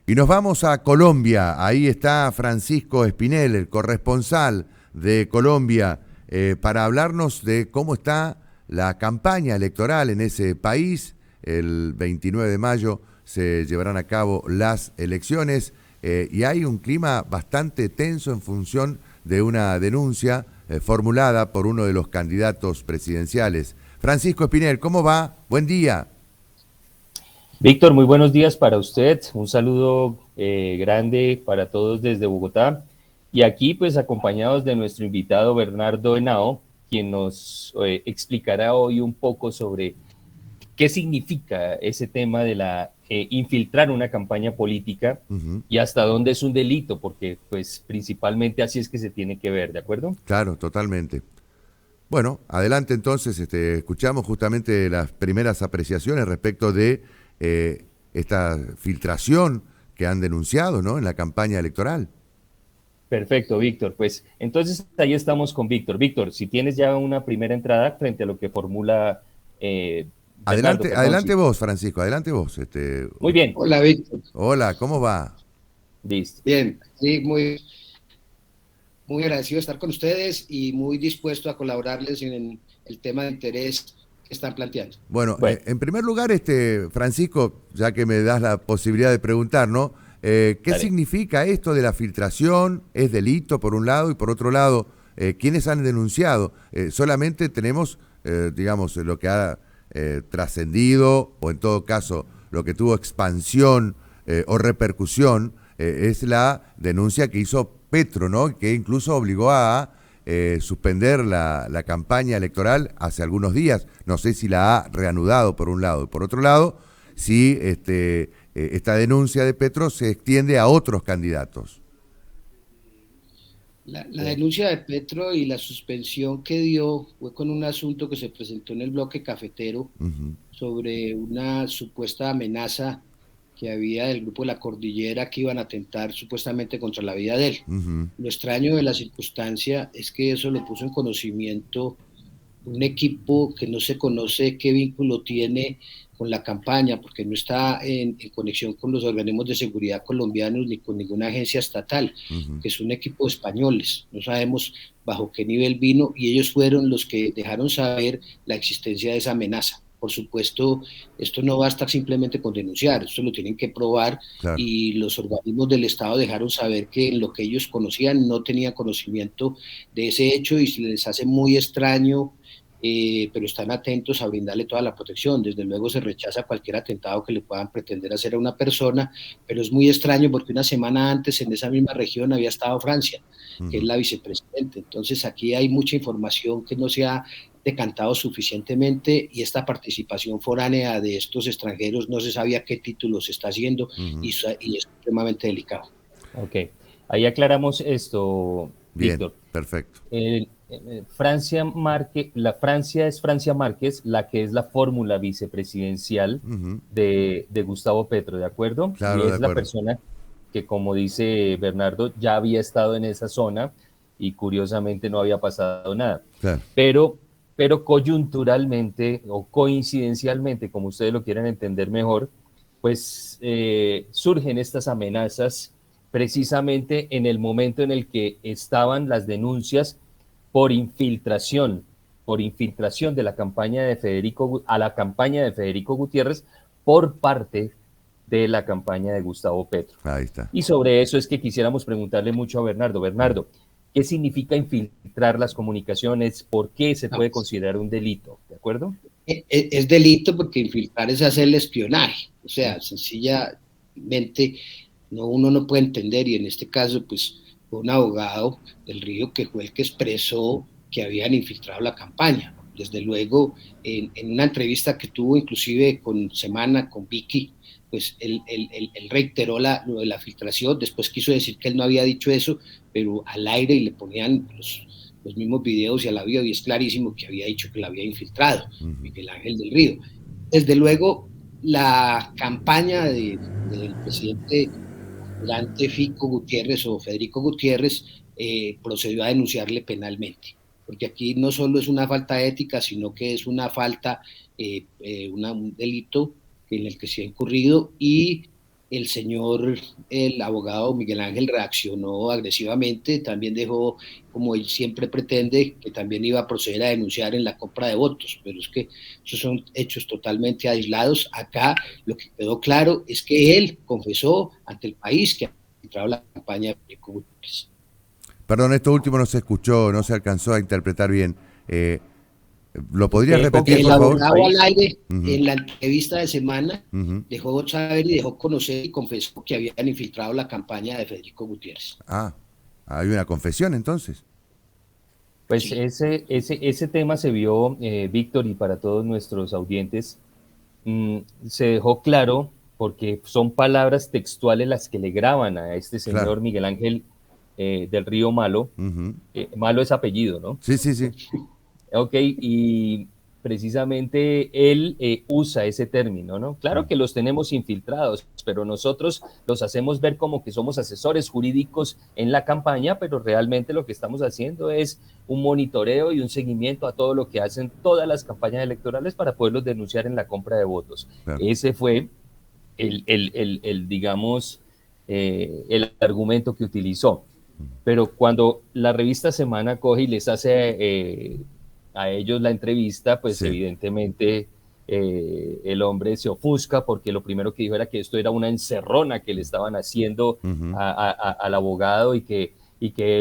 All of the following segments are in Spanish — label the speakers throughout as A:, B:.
A: Y nos vamos a Colombia. Ahí está Francisco Espinel, el corresponsal de Colombia, para hablarnos de cómo está la campaña electoral en ese país. El 29 de mayo se llevarán a cabo las elecciones y hay un clima bastante tenso en función de una denuncia formulada por uno de los candidatos presidenciales. Francisco Espinel, ¿cómo va? Buen día.
B: Víctor, muy buenos días para usted. Un saludo grande para todos desde Bogotá. Y aquí, pues, acompañados de nuestro invitado Bernardo Henao, quien nos explicará hoy un poco sobre qué significa ese tema de la infiltrar una campaña política
A: Ujú.
B: y hasta dónde es un delito, porque, pues, principalmente así es que se tiene que ver, ¿de acuerdo?
A: Claro, totalmente. Bueno, adelante entonces, escuchamos justamente las primeras apreciaciones respecto de esta filtración que han denunciado, ¿no?, en la campaña electoral.
B: Perfecto, Víctor. Pues entonces ahí estamos con Víctor. Víctor, si tienes ya una primera entrada frente a lo que formula Bernardo,
A: Adelante,
B: perdón,
A: adelante
B: sí.
A: vos, Francisco, adelante vos.
B: Muy bien,
C: Hola, Víctor.
A: Hola, ¿cómo va?
B: listo.
C: Bien, sí, muy agradecido de estar con ustedes y muy dispuesto a colaborarles en el tema de interés que están planteando.
A: Bueno,
B: Bueno,
A: en primer lugar, Francisco, ya que me das la posibilidad de preguntar, ¿no? ¿Qué
B: dale.
A: significa esto de la filtración? ¿Es delito por un lado? Y por otro lado, ¿quiénes han denunciado? Solamente tenemos, digamos, lo que ha trascendido, o en todo caso, lo que tuvo expansión o repercusión, es la denuncia que hizo Petro, ¿no? Que incluso obligó a suspender la campaña electoral hace algunos días. No sé si la ha reanudado por un lado. Y por otro lado, si esta denuncia de Petro se extiende a otros candidatos.
C: La denuncia de Petro y la suspensión que dio fue con un asunto que se presentó en el bloque cafetero
A: Ujú,
C: sobre una supuesta amenaza que había del grupo de la Cordillera que iban a atentar supuestamente contra la vida de él.
A: ujú.
C: Lo extraño de la circunstancia es que eso lo puso en conocimiento un equipo que no se conoce qué vínculo tiene con la campaña, porque no está en conexión con los organismos de seguridad colombianos ni con ninguna agencia estatal,
A: Ujú.
C: que es un equipo de españoles. No sabemos bajo qué nivel vino y ellos fueron los que dejaron saber la existencia de esa amenaza. Por supuesto, esto no basta simplemente con denunciar, esto lo tienen que probar
A: Claro.
C: y los organismos del Estado dejaron saber que en lo que ellos conocían no tenían conocimiento de ese hecho y se les hace muy extraño, pero están atentos a brindarle toda la protección. Desde luego se rechaza cualquier atentado que le puedan pretender hacer a una persona, pero es muy extraño porque una semana antes en esa misma región había estado Francia, que es
A: Ujú.
C: la vicepresidenta. Entonces aquí hay mucha información que no se ha decantado suficientemente y esta participación foránea de estos extranjeros no se sabía qué título se está haciendo
A: Ujú.
C: y es supremamente delicado.
B: Ok, ahí aclaramos esto,
A: Bien,
B: Víctor.
A: perfecto.
B: Francia es Francia Márquez, la que es la fórmula vicepresidencial
A: Ujú.
B: de Gustavo Petro, ¿de acuerdo? Y
A: Claro, de
B: es la
A: acuerdo.
B: persona que, como dice Bernardo, ya había estado en esa zona y curiosamente no había pasado nada.
A: Claro.
B: Pero, pero coyunturalmente o coincidencialmente, como ustedes lo quieren entender mejor, pues surgen estas amenazas precisamente en el momento en el que estaban las denuncias por infiltración, por infiltración de la campaña de a la campaña de Federico Gutiérrez por parte de la campaña de Gustavo Petro.
A: Ahí está.
B: Y sobre eso es que quisiéramos preguntarle mucho a Bernardo.
A: Mm.
B: Bernardo, ¿qué significa infiltrar las comunicaciones? ¿Por qué se
C: No,
B: puede considerar un delito? ¿De acuerdo?
C: es delito porque infiltrar es hacerle espionaje, o
A: Mm.
C: sea, sencillamente no, uno no puede entender y en este caso pues fue un abogado del Río que fue el que expresó que habían infiltrado la campaña. Desde luego, en una entrevista que tuvo inclusive con Semana, con Vicky, pues él reiteró lo de la filtración, después quiso decir que él no había dicho eso, pero al aire y le ponían los mismos videos y al audio y es clarísimo que había dicho que la había infiltrado
A: Ujú.
C: Miguel Ángel del Río. Desde luego, la campaña del presidente aspirante Fico Gutiérrez o Federico Gutiérrez procedió a denunciarle penalmente, porque aquí no solo es una falta ética, sino que es una falta, un delito en el que se ha incurrido y el abogado Miguel Ángel reaccionó agresivamente, también dejó, como él siempre pretende, que también iba a proceder a denunciar en la compra de votos, pero es que esos son hechos totalmente aislados. Acá lo que quedó claro es que él confesó ante el país que había entrado la campaña de Federico Gutiérrez.
A: Perdón, esto último no se escuchó, no se alcanzó a interpretar bien. ¿Lo podrías
B: Que
A: repetir,
C: El
A: por
B: confesó ante el
A: favor?
C: abogado al
B: país.
C: aire,
A: Ujú,
C: en la entrevista de semana,
A: ujú.
C: dejó saber y dejó conocer y confesó que habían infiltrado la campaña de Federico Gutiérrez.
A: Ah, hay una confesión entonces.
B: Pues
C: Sí.
B: ese tema se vio, Víctor, y para todos nuestros audientes, se dejó claro porque son palabras textuales las que le graban a este
A: Claro.
B: señor Miguel Ángel del Río Malo.
A: Ujú.
B: Malo es apellido, ¿no?
A: Sí, sí, sí.
B: Ok, y precisamente él usa ese término, ¿no? Claro
A: Mm.
B: que los tenemos infiltrados, pero nosotros los hacemos ver como que somos asesores jurídicos en la campaña, pero realmente lo que estamos haciendo es un monitoreo y un seguimiento a todo lo que hacen todas las campañas electorales para poderlos denunciar en la compra de votos.
A: Claro.
B: Ese fue digamos, el argumento que utilizó. Pero cuando la revista Semana coge y les hace a ellos la entrevista, pues
A: Sí.
B: evidentemente el hombre se ofusca porque lo primero que dijo era que esto era una encerrona que le estaban haciendo
A: Ujú.
B: al abogado y que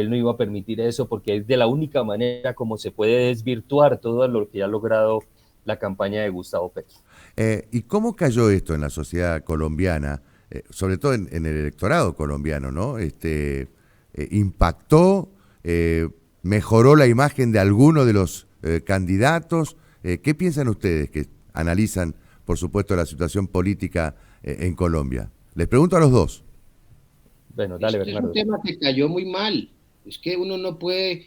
B: él no iba a permitir eso porque es de la única manera como se puede desvirtuar todo lo que ha logrado la campaña de Gustavo Petro.
A: ¿Y cómo cayó esto en la sociedad colombiana, sobre todo en el electorado colombiano, ¿no? ¿Impactó, mejoró la imagen de alguno de los candidatos? ¿Qué piensan ustedes que analizan, por supuesto, la situación política en Colombia? Les pregunto a los dos.
B: Bueno, dale,
C: Este es un
B: Bernardo.
C: tema que cayó muy mal. Es que uno no puede,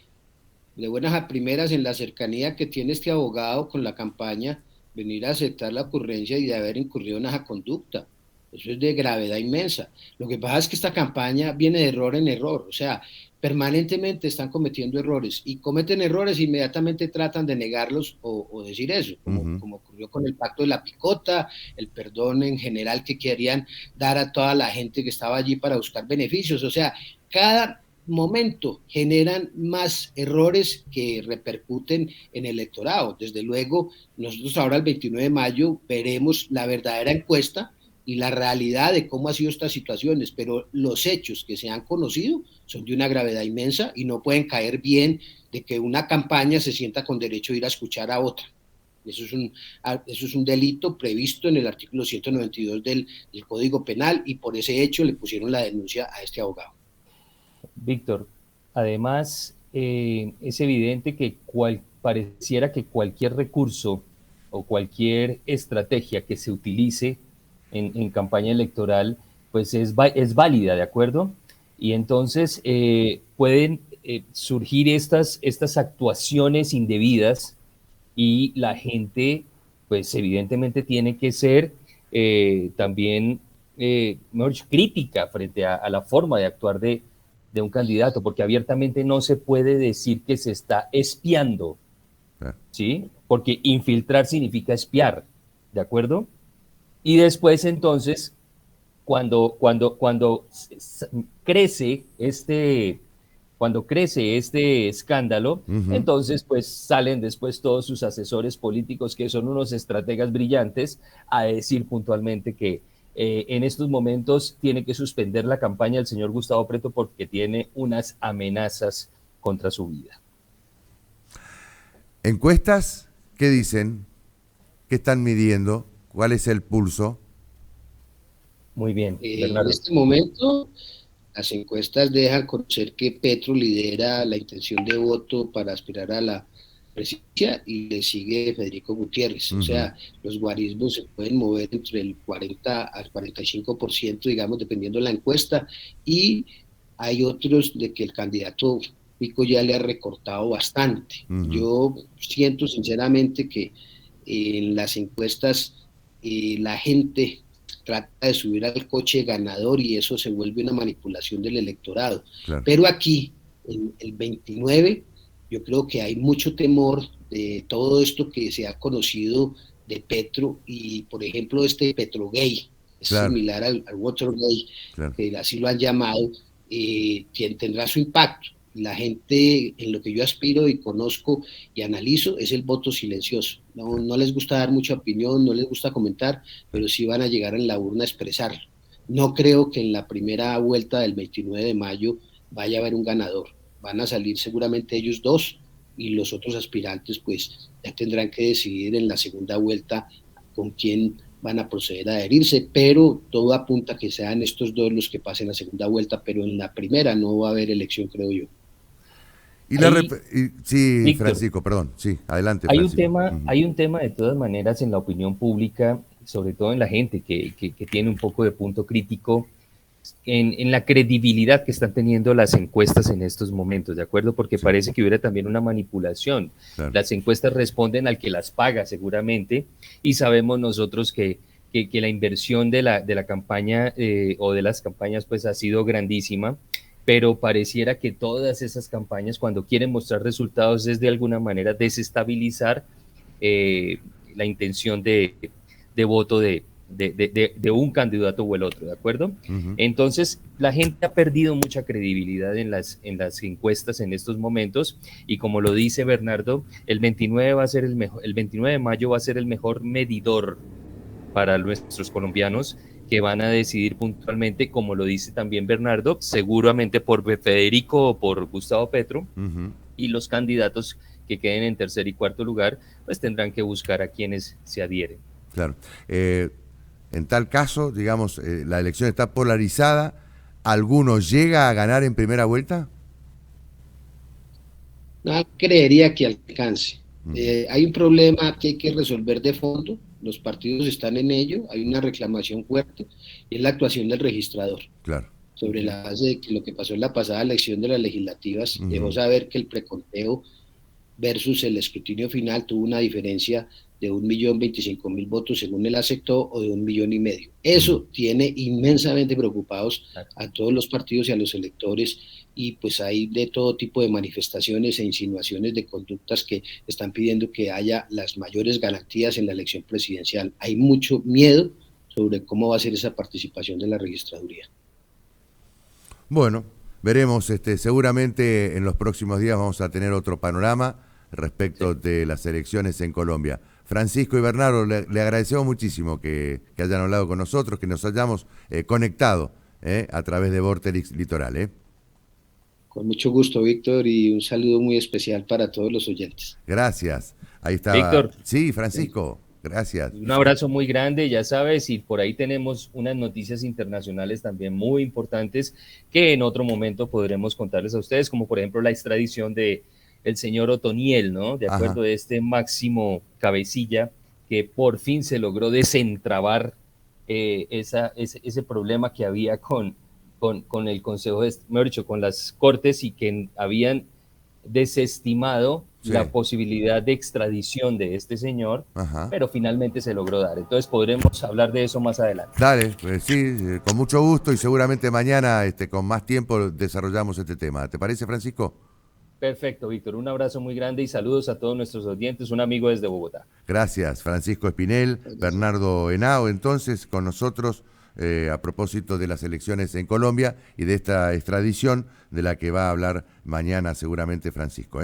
C: de buenas a primeras, en la cercanía que tiene este abogado con la campaña, venir a aceptar la ocurrencia y de haber incurrido en esa conducta. Eso es de gravedad inmensa. Lo que pasa es que esta campaña viene de error en error, o sea, permanentemente están cometiendo errores y cometen errores e inmediatamente tratan de negarlos o decir eso,
A: Ujú.
C: como ocurrió con el pacto de la picota, el perdón en general que querían dar a toda la gente que estaba allí para buscar beneficios. O sea, cada momento generan más errores que repercuten en el electorado. Desde luego, nosotros ahora el 29 de mayo veremos la verdadera encuesta y la realidad de cómo han sido estas situaciones, pero los hechos que se han conocido son de una gravedad inmensa y no pueden caer bien de que una campaña se sienta con derecho a ir a escuchar a otra. Eso es un delito previsto en el artículo 192 del Código Penal y por ese hecho le pusieron la denuncia a este abogado.
B: Víctor, además es evidente que pareciera que cualquier recurso o cualquier estrategia que se utilice en campaña electoral, pues es válida, ¿de acuerdo? Y entonces pueden surgir estas actuaciones indebidas y la gente, pues evidentemente tiene que ser también mejor dicho, crítica frente a la forma de actuar de un candidato, porque abiertamente no se puede decir que se está espiando,
A: Claro.
B: ¿sí? Porque infiltrar significa espiar, ¿de acuerdo? Y después entonces, cuando crece cuando crece este escándalo,
A: Ujú.
B: entonces pues salen después todos sus asesores políticos, que son unos estrategas brillantes, a decir puntualmente que en estos momentos tiene que suspender la campaña del señor Gustavo Petro porque tiene unas amenazas contra su vida.
A: ¿Encuestas? ¿Qué dicen? ¿Qué están midiendo? ¿Cuál es el pulso?
B: Muy bien,
C: En
B: Bernardo.
C: este momento, las encuestas dejan conocer que Petro lidera la intención de voto para aspirar a la presidencia y le sigue Federico Gutiérrez. O
A: Ujú.
C: sea, los guarismos se pueden mover entre el 40 al 45%, digamos, dependiendo de la encuesta, y hay otros de que el candidato Pico ya le ha recortado bastante.
A: Ujú.
C: Yo siento sinceramente que en las encuestas la gente trata de subir al coche ganador y eso se vuelve una manipulación del electorado.
A: Claro.
C: Pero aquí, en el 29, yo creo que hay mucho temor de todo esto que se ha conocido de Petro y, por ejemplo, este Petrogate. es
A: claro,
C: similar al Watergate,
A: claro.
C: que así lo han llamado, tendrá su impacto. La gente, en lo que yo aspiro y conozco y analizo, es el voto silencioso. No, no les gusta dar mucha opinión, no les gusta comentar, pero sí van a llegar en la urna a expresarlo. No creo que en la primera vuelta del 29 de mayo vaya a haber un ganador. Van a salir seguramente ellos dos y los otros aspirantes pues ya tendrán que decidir en la segunda vuelta con quién van a proceder a adherirse, pero todo apunta a que sean estos dos los que pasen la segunda vuelta, pero en la primera no va a haber elección, creo yo.
B: Ahí,
A: Sí,
B: Víctor,
A: Francisco, perdón. Sí, adelante, Francisco.
B: hay un tema de todas maneras en la opinión pública, sobre todo en la gente que tiene un poco de punto crítico en la credibilidad que están teniendo las encuestas en estos momentos, ¿de acuerdo? Porque
A: Sí,
B: parece que hubiera también una manipulación.
A: claro.
B: Las encuestas responden al que las paga seguramente y sabemos nosotros que la inversión de la campaña o de las campañas pues ha sido grandísima, pero pareciera que todas esas campañas cuando quieren mostrar resultados es de alguna manera desestabilizar eh, la intención de voto de un candidato o el otro, ¿de acuerdo?
A: Ujú.
B: Entonces, la gente ha perdido mucha credibilidad en las encuestas en estos momentos y como lo dice Bernardo, el 29 va a ser el 29 de mayo va a ser el mejor medidor para nuestros colombianos que van a decidir puntualmente, como lo dice también Bernardo, seguramente por Federico o por Gustavo Petro,
A: Ujú.
B: y los candidatos que queden en tercer y cuarto lugar, pues tendrán que buscar a quienes se adhieren.
A: Claro. En tal caso, digamos, la elección está polarizada. ¿Alguno llega a ganar en primera vuelta?
C: No creería que alcance.
A: Ujú.
C: Hay un problema que hay que resolver de fondo, los partidos están en ello, hay una reclamación fuerte, y es la actuación del registrador.
A: Claro.
C: Sobre la base de que lo que pasó en la pasada elección de las legislativas, dejó
A: Ujú.
C: saber que el preconteo versus el escrutinio final tuvo una diferencia de 1.025.000 votos según él aceptó o de 1.500.000.
A: Ujú.
C: Eso tiene inmensamente preocupados a todos los partidos y a los electores y pues hay de todo tipo de manifestaciones e insinuaciones de conductas que están pidiendo que haya las mayores garantías en la elección presidencial. Hay mucho miedo sobre cómo va a ser esa participación de la registraduría.
A: Bueno, veremos, seguramente en los próximos días vamos a tener otro panorama respecto
B: Sí.
A: de las elecciones en Colombia. Francisco y Bernardo, le agradecemos muchísimo que hayan hablado con nosotros, que nos hayamos conectado a través de Vorterix Litoral.
C: Con mucho gusto, Víctor, y un saludo muy especial para todos los oyentes.
A: Gracias. Ahí estaba.
B: Víctor,
A: Sí, Francisco, gracias.
B: un abrazo muy grande, ya sabes, y por ahí tenemos unas noticias internacionales también muy importantes que en otro momento podremos contarles a ustedes, como por ejemplo la extradición de el señor Otoniel, ¿no? De
A: Ajá.
B: acuerdo de este máximo cabecilla que por fin se logró desentrabar ese problema que había con el Consejo, mejor dicho, con las Cortes y que habían desestimado
A: Sí.
B: la posibilidad de extradición de este señor,
A: Ajá.
B: pero finalmente se logró dar. Entonces podremos hablar de eso más adelante.
A: Dale, sí, con mucho gusto y seguramente mañana con más tiempo desarrollamos este tema. ¿Te parece, Francisco?
B: Perfecto, Víctor. Un abrazo muy grande y saludos a todos nuestros oyentes. Un amigo desde Bogotá.
A: Gracias, Francisco Espinel, Bernardo Henao, entonces con nosotros a propósito de las elecciones en Colombia y de esta extradición de la que va a hablar mañana seguramente Francisco.